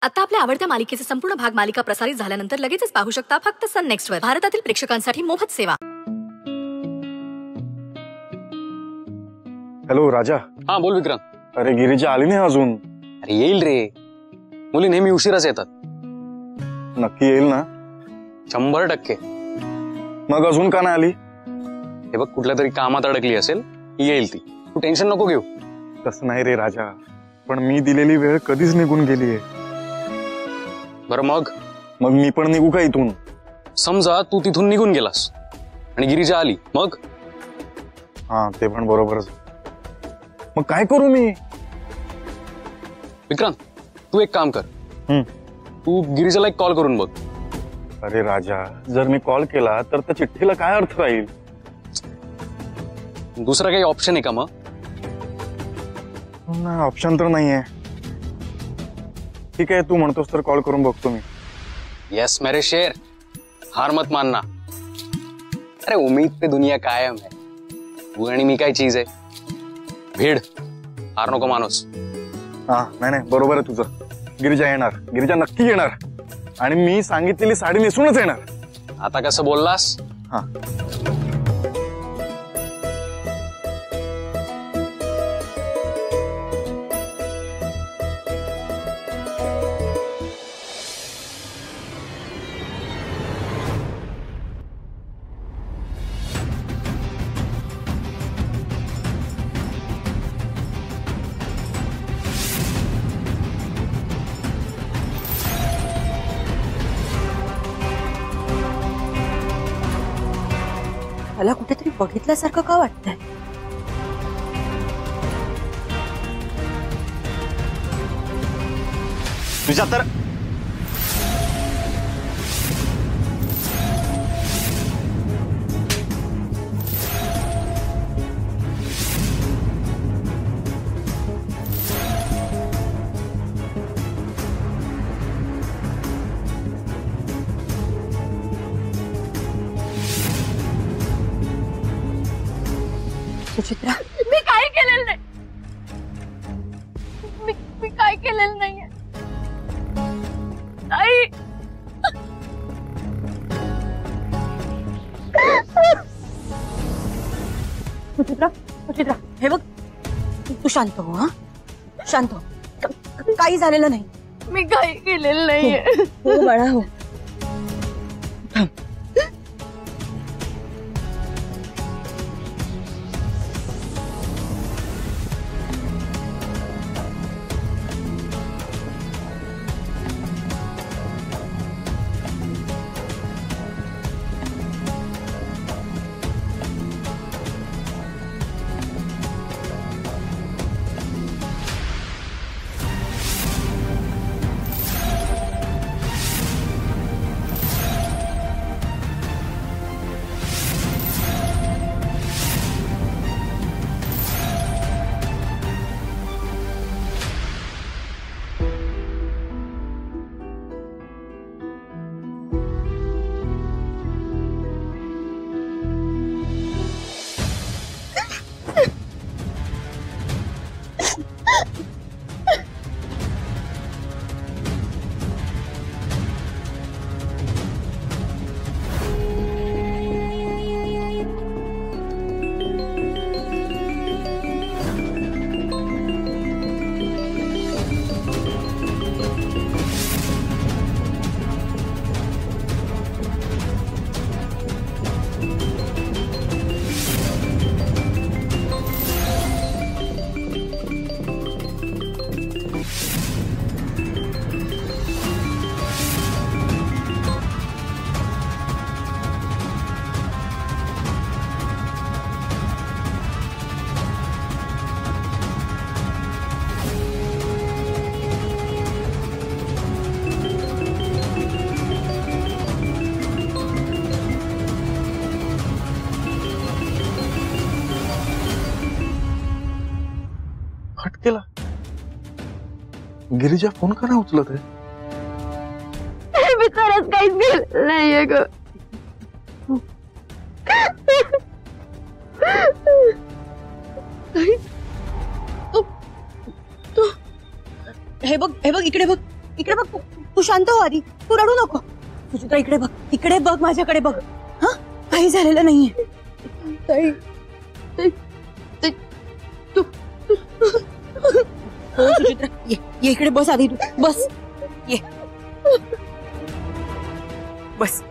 आता आपल्या आवडत्या मालिकेचे संपूर्ण भाग मालिका प्रसारित झाल्यानंतर लगेचच पाहू शकता फक्त सन नेक्स्ट वर. भारतातील प्रेक्षकांसाठी मोफत सेवा. हॅलो राजा. हा बोल विक्रांत. अरे गिरिजा आली नाही अजून. अरे येईल रे, मुली नेहमी उशिराच येतात. नक्की येईल ना? 100%. मग अजून का नाही आली? हे बघ, कुठल्या तरी कामात अडकली असेल, येईल ती. तू टेन्शन नको घेऊ. तसं नाही रे राजा, पण मी दिलेली वेळ कधीच निघून गेलीये. बरं मग मी पण निघू का इथून? समजा तू तिथून निघून गेलास आणि गिरिजा आली, मग? हा ते पण बरोबरच. मग काय करू मी? विक्रांत, तू एक काम कर. तू गिरिजाला एक कॉल करून बघ. अरे राजा, जर मी कॉल केला तर त्या चिठ्ठीला काय अर्थ राहील? दुसरा काही ऑप्शन आहे का मग? नाही, ऑप्शन तर नाहीये. ठीक आहे, तू म्हणतोस तर कॉल करून बघतो मी. यस मेरे शेर, हार मत मानना. अरे उम्मीद पे दुनिया कायम है. तू आणि मी काय चीज आहे? भीड. हार नको माणूस. हा नाही, बरोबर आहे तुझं. गिरिजा येणार, गिरिजा नक्की येणार, आणि मी सांगितलेली साडी नेसूनच येणार. आता कसं बोललास? हा मला कुठेतरी बघितल्यासारखं का वाटतंय? तुझ्या तर सुचित्रा, मी काय केलेलं नाही. मी काय केलेलं नाहीये. आई, सुचित्रा, हे बघ, तू शांत हो. हा शांत हो. काही झालेलं नाही. मी काय केलेलं नाहीये. हो बाळा, हो. हट केला. गिरिजा फोन का नाही उचलत आहे? मी खरंच काहीच केलं नाहीये ग. हे बघ इकडे बघ. इकडे बघ, तू शांत हो आधी, तू रडू नको. सुचित्रा इकडे बघ माझ्याकडे बघ. हा, काही झालेलं नाहीये. ताई, हो सुचित्रा, ये इकडे बस आधी, तू बस, ये बस.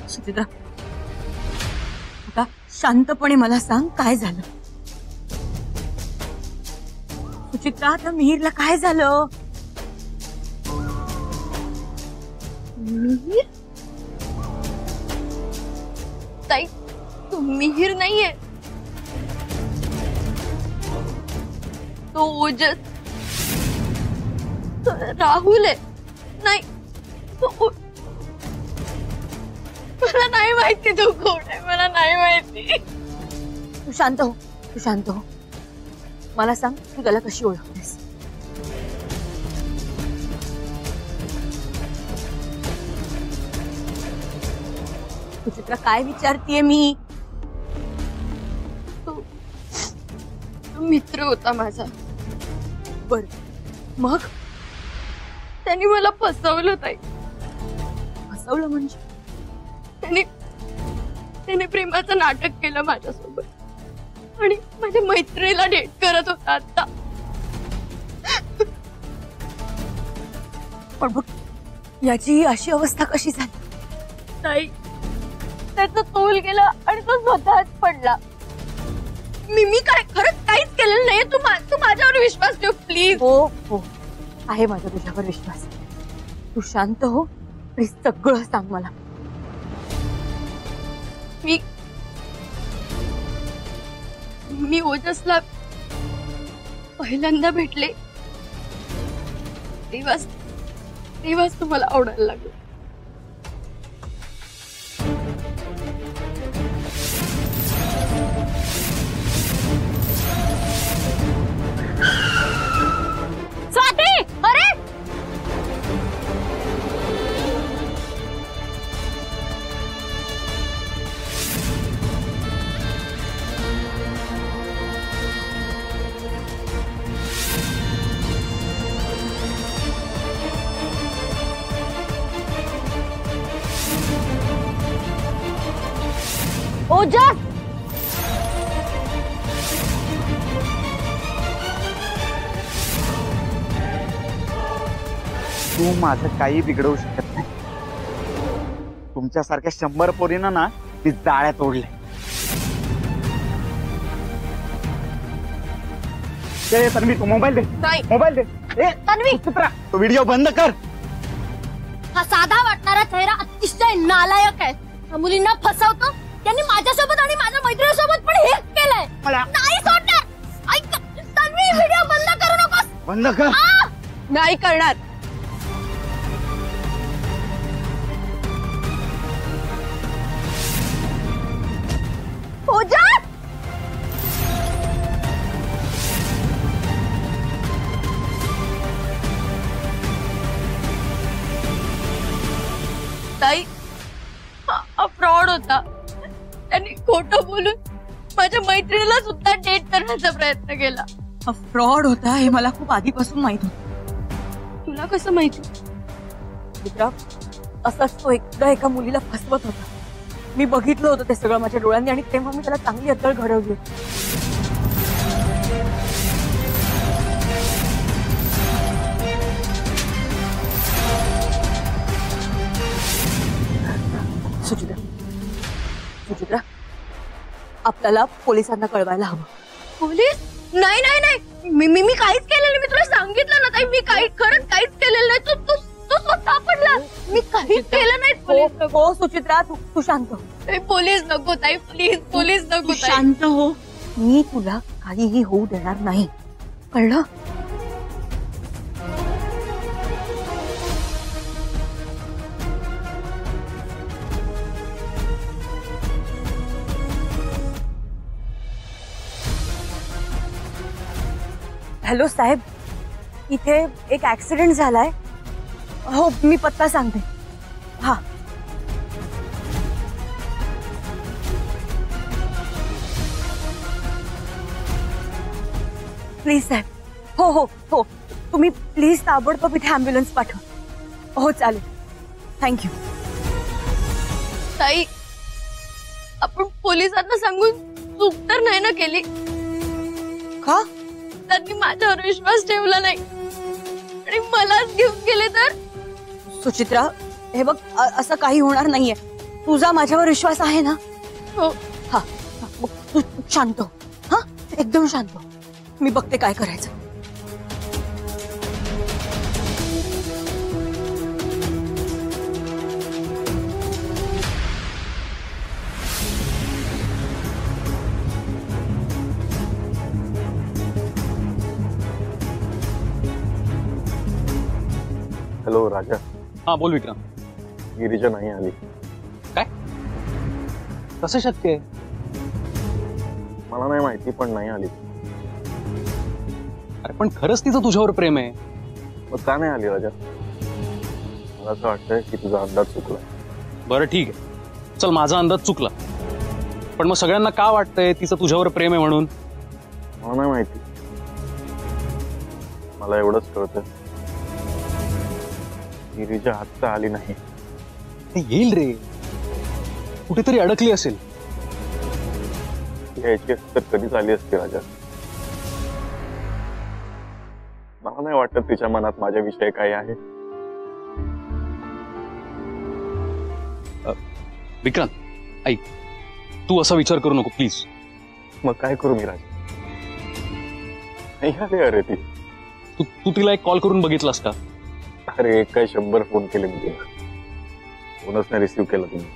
सुचित्रा, आता शांतपणे मला सांग काय झालं. सुचित्रा, आता मिहिरला काय झालं? मिहिर? ताई, तो मिहिर नाहीये, तो ओजस, तो राहुल आहे. नाही, मला नाही माहिती तू कोण आहे, मला नाही माहिती. तू शांत हो. मला सांग, तू त्याला कशी ओळखतेस? सुचित्रा, काय विचारतीये मी? तो मित्र होता माझा. बर, मग? त्यांनी मला फसवलं ताई. फसवलं म्हणजे? त्याने प्रेमाचं नाटक केलं माझ्यासोबत आणि माझ्या मैत्रिणीला डेट करत होता आता. पण बघ, याची अशी अवस्था कशी झाली? ताई, त्याचा तोल गेला आणि तो स्वतःच पडला. मी काय खरंच काहीच केलेलं नाहीये. तू माझ्यावर विश्वास ठेव प्लीज. हो, आहे माझा तुझ्यावर विश्वास. तू शांत हो, प्लीज सगळं सांग मला. मी ओजसला पहिल्यांदा भेटले तेव्हाच तुम्हाला आवडायला लागलं. स्वाती, अरे ओजस, तू माझं काही बिघडवू शकत नाही. तुमच्यासारख्या 100 पोरींना ना ती जाळ्या तोडले. तन्वी, तू मोबाईल दे. नाही. मोबाईल दे. तन्वी, सुचित्रा, तो व्हिडिओ बंद कर. हा साधा वाटणारा चेहरा अतिशय नालायक आहे. हा मुलींना फसवतो. त्यांनी माझ्यासोबत आणि माझ्या मैत्रिणीसोबत पण हेच केलंय. नाही सोडणार. ऐक तन्वी, व्हिडिओ बंद करू नकोस. बंद कर. नाही करणार. ओजस, ताई, हा फ्रॉड होता. त्यांनी खोटं बोलून माझ्या मैत्रिणीला सुद्धा डेट करण्याचा प्रयत्न केला. हा फ्रॉड होता हे मला खूप आधीपासून माहित होतं. तुला कसं माहिती? मित्रा, असाच तो एकदा एका मुलीला फसवत होता. मी बघितलं होतं ते सगळं माझ्या डोळ्यांनी आणि तेव्हा मी त्याला चांगली अद्दळ घडवली. सुचित्रा, आपल्याला पोलिसांना कळवायला हवं. पोलीस? नाही नाही नाही, मी काहीच केलेलं. मी तुला सांगितलं ना ताई, मी खरंच काहीच केलेलं नाही. तू स्वतः पडला. मी काहीच केलं नाही. हो सुचित्रा, तू शांत हो. पोलीस नको ताई, प्लीज पोलीस नको ताई. शांत हो. मी तुला काहीही होऊ देणार नाही, कळलं? हॅलो साहेब, इथे एक ऍक्सिडेंट झालाय. हो, मी पत्ता सांगते. हा, प्लीज साहेब, हो हो हो, तुम्ही प्लीज ताबडतोब इथे ॲम्ब्युलन्स पाठवा. हो चालेल, थँक्यू. ताई, आपण पोलिसांना सांगून चूक तर नाही ना केली? का? त्यांनी माझ्यावर विश्वास ठेवला नाही आणि मलाच घेऊन गेले तर? सुचित्रा, हे बघ, असं काही होणार नाहीये. तुझा माझ्यावर विश्वास आहे ना? हो. हा, मग तू शांत हो. हा, एकदम शांत हो. मी बघते काय करायचं. हॅलो राजा, हा बोल विक्रम. गिरिजा नाही आली. काय? कसं शक्य आहे? मला नाही माहिती, पण नाही आली. अरे पण खरंच तिचं तुझ्यावर प्रेम आहे. मग का नाही आली राजा? मला असं वाटतंय की तुझा अंदाज चुकला. बरं ठीक आहे, चल माझा अंदाज चुकला, पण मग सगळ्यांना का वाटतंय तिचं तुझ्यावर प्रेम आहे म्हणून? मला नाही माहिती. मला एवढंच कळतं, गिरिजा आत्ता आली नाही. ते येईल रे, कुठेतरी अडकली असेल. यायची तर कधीच आली असती राजा. मला नाही वाटत तिच्या मनात माझ्याविषयी काही आहे. विक्रांत ऐक, तू असा विचार करू नको प्लीज. मग काय करू मी राजा? नाही आली अरे ती. तू तिला एक कॉल करून बघितलास का? अरे काय 100 फोन केले मी तिला, फोनच नाही रिसीव्ह केला तुम्ही.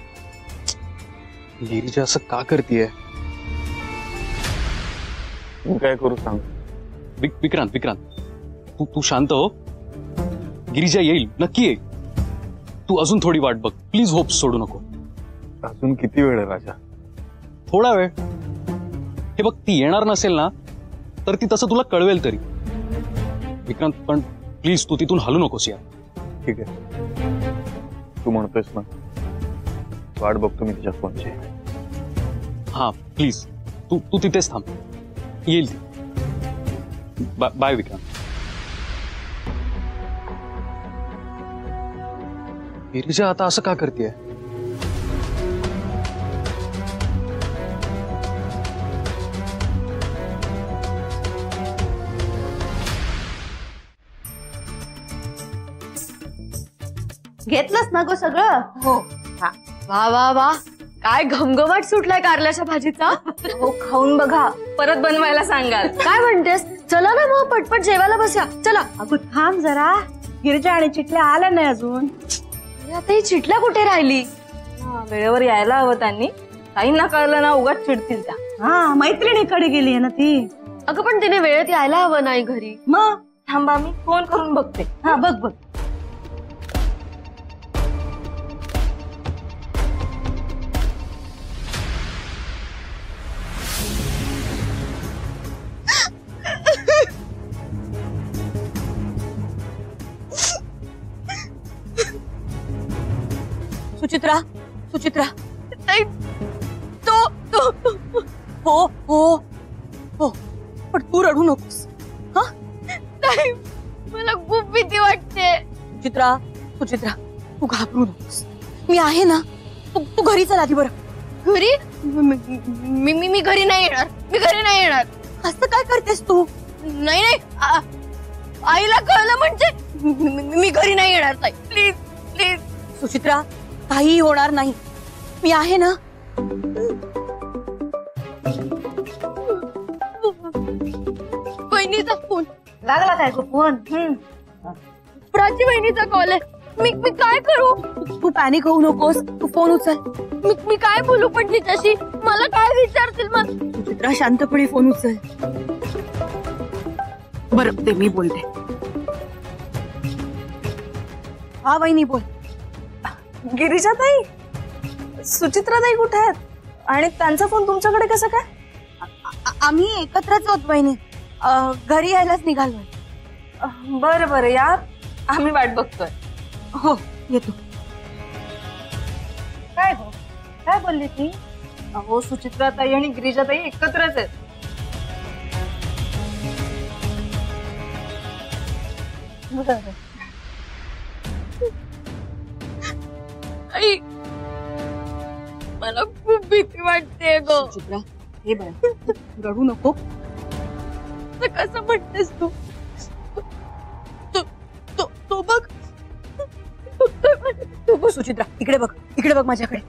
गिरिजा असं का करतीये? मी काय करू सांग? विक्रांत तू शांत हो. गिरिजा येईल, नक्की येईल. तू अजून थोडी वाट बघ प्लीज, होप सोडू नको. अजून किती वेळ आहे राजा? थोडा वेळ. हे बघ, ती येणार नसेल ना तर ती तसं तुला कळवेल तरी. विक्रांत पण प्लीज तू तिथून हलू नकोस यार. ठीक आहे, तू म्हणतोयस ना, वाट बघतो मी तिच्या फोनची. हा प्लीज, तू तिथेच थांब, येईल ती. बाय विक्रांत. गिरिजा आता असं का करतेय? घेतलंस ना गो सगळं? हो. वा वा वा, काय घमघमाट सुटलाय कारल्याच्या भाजीचा. हो, खाऊन बघा, परत बनवायला सांगाल. काय म्हणतेस? चला ना मग पटपट जेवायला बसा. चला. अगं थांब जरा, गिरिजा आणि चिटल्या आल्या नाही अजून. आता ही चिटल्या कुठे राहिली? वेळेवर यायला हवं त्यांनी. ताईंना कळलं ना उगाच चिडतील त्या. हा, मैत्रिणीकडे गेली आहे ना ती. अगं पण तिने वेळेत यायला हवं नाही घरी. मग थांबा, मी फोन करून बघते. हा बघ बघ. सुचित्रा, ताई, तो हो हो हो, पण तू रडू नकोस. हा ताई, मला खूप भीती वाटते. सुचित्रा, तू घाबरू नकोस. मी आहे ना. तू घरी चल आधी. बरं घरी? मी घरी नाही येणार. मी घरी नाही येणार. असं काय करतेस तू? नाही आईला कळलं म्हणजे मी घरी नाही येणार. ताई प्लीज प्लीज. सुचित्रा, काही होणार नाही. मी आहे ना. बहिणीचा फोन लागला काय गो फोन? प्राची बहिणीचा कॉल आहे. मी काय करू? तू पॅनिक होऊ नकोस. तू फोन उचल. मी काय बोलू पण तिच्याशी? मला काय विचारतील मग? सुचित्रा, शांतपणे फोन उचल. बरं, ते मी बोलते. हा वहिनी, बोल. गिरिजा ताई, सुचित्रा ताई कुठे आहेत आणि त्यांचा फोन तुमच्याकडे कसा काय? आम्ही एकत्रच होत वहिनी. घरी यायलाच निघालोय. बरं बरं, या, आम्ही वाट बघतोय. हो, येतो. काय हो, काय बोलली ती? अहो, सुचित्रा ताई आणि गिरिजा ताई एकत्रच आहेत. आई, मला खूप भीती वाटते ग. चित्रा, हे बाय, रडू नको. कसं म्हणतेस तू? तो बघ, तो बघ सुचित्रा, इकडे बघ माझ्याकडे.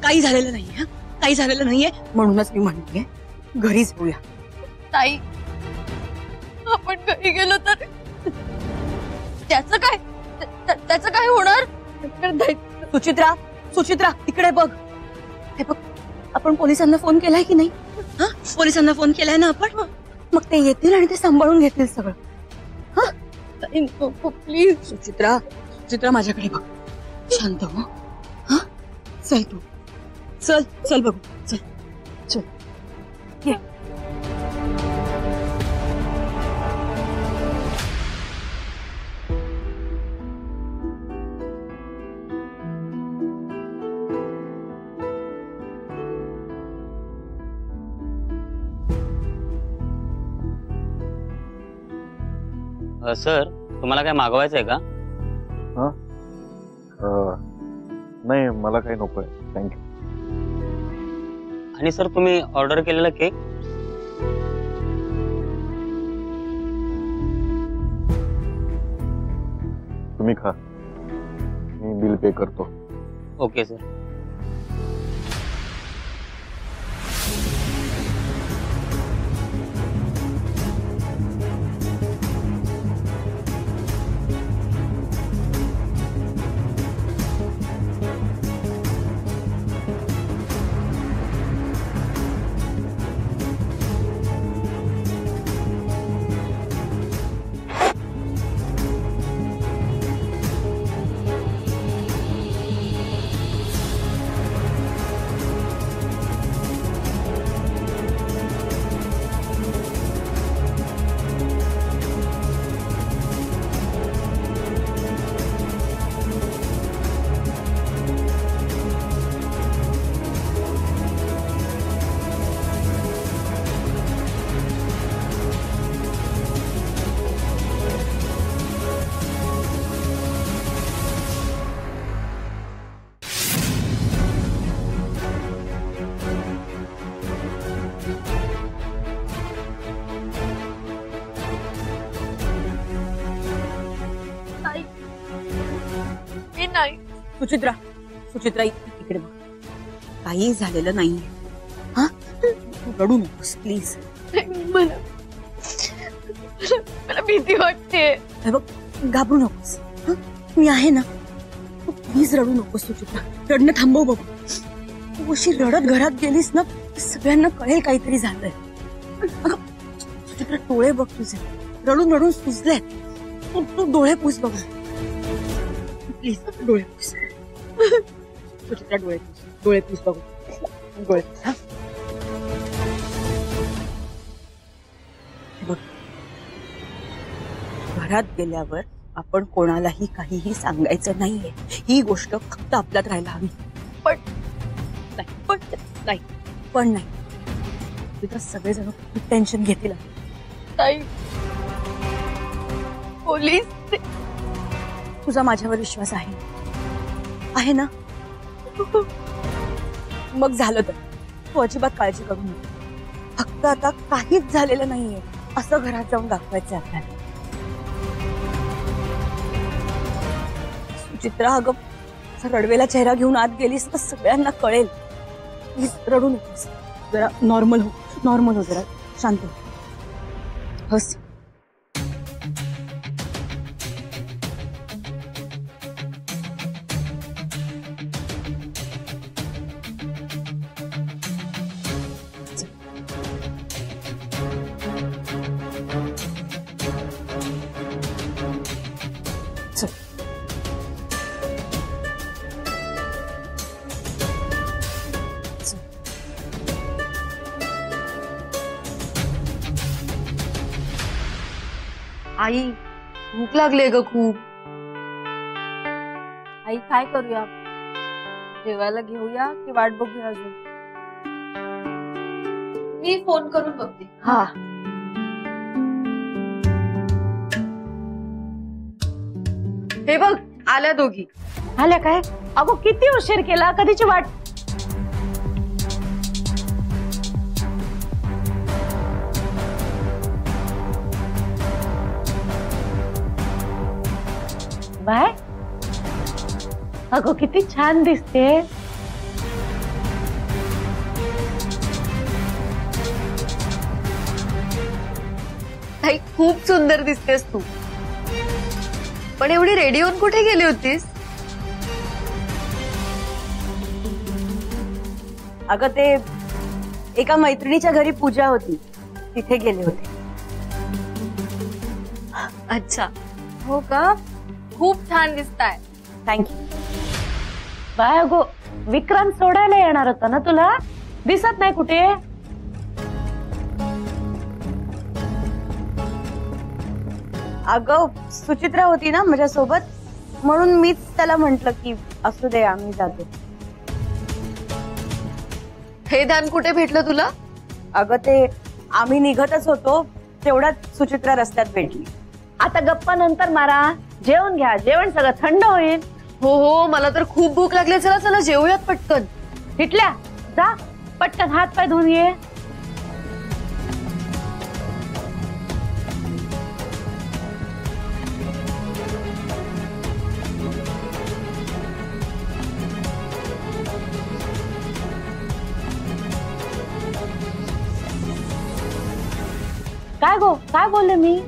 काही झालेलं नाहीये, काही झालेलं नाहीये. म्हणूनच मी म्हणते घरी जाऊया. ताई, आपण घरी गेलो तर त्याचं काय होणार? सुचित्रा इकडे बघ. हे बघ, आपण पोलिसांना फोन केलाय की नाही? हा, पोलिसांना फोन केलाय ना आपण? मग ते येतील आणि ते सांभाळून घेतील सगळं. हा, प्लीज सुचित्रा माझ्याकडे बघ. शांत हो. हा, चल तू, चल बघू, चल ये. सर, तुम्हाला काय मागवायचंय का? नाही, मला काही नकोय, थँक्यू. आणि सर, तुम्ही ऑर्डर केलेला केक? तुम्ही खा, मी बिल पे करतो. Okay sir. सुचित्रा इकडे बघ. काही झालेलं नाहीये. हा, रडू नकोस प्लीज. मला भीती वाटते. बघ, घाबरू नकोस. मी आहे ना, तू प्लीज रडू नकोस. सुचित्रा, रडणं थांबव बघ. तू अशी रडत घरात गेलीस ना, सगळ्यांना कळेल काहीतरी झालंय. सुचित्रा, डोळे बघ तुझे, रडून सुजले. तू डोळे पुस बघ प्लीज. डोळे पुस सुचित्रा, डोळे पुस बघू. डोळे पुस. हा, बघ, घरात गेल्यावर आपण कोणालाही काहीही सांगायचं नाहीये. ही गोष्ट फक्त आपल्यात राहायला हवी. पण नाही तिथं सगळेजण खूप टेन्शन घेतील. पोलीस, तुझा माझ्यावर विश्वास आहे ना? मग झालं तर तू अजिबात काळजी करू नको. फक्त आता काहीच झालेलं नाहीये असं घरात जाऊन दाखवायचं आपल्याला. सुचित्रा, अगं, रडवेला चेहरा घेऊन आत गेलीस तर सगळ्यांना कळेल. प्लीज रडू नकोस. जरा नॉर्मल हो, जरा शांत हो. हस. आई, भूक लागले ग खूप. आई, काय करूया? जेवायला घेऊया की वाट बघूया अजून? मी फोन करून बघते. हा. हे बघ आल्या दोघी. आल्या काय? अगो किती उशीर केला, कधीची वाट. बाय, अगो किती छान दिसते. ताई खूप सुंदर दिसतेस तू. पण एवढी रेडी होऊन कुठे गेली होतीस? अगं ते एका मैत्रिणीच्या घरी पूजा होती, तिथे गेले होते. अच्छा हो का? खूप छान दिसताय. थँक्यू. बाय अगो विक्रांत सोडायला येणार होता ना तुला, दिसत नाही कुठे. अगं सुचित्रा होती ना माझ्यासोबत, म्हणून मीच त्याला म्हंटल की असू दे आम्ही जातो. हे ध्यान कुठे भेटलं तुला? अगं ते आम्ही निघतच होतो, तेवढ्यात सुचित्रा रस्त्यात भेटली. आता गप्पा नंतर मारा, जेवण घ्या, जेवण सगळं थंड होईल. हो हो मला तर खूप भूक लागली. चला चला जेवूयात पटकन. हिटल्या जा पटकन हात पाय धुवून ये. काय गो काय बोलले मी?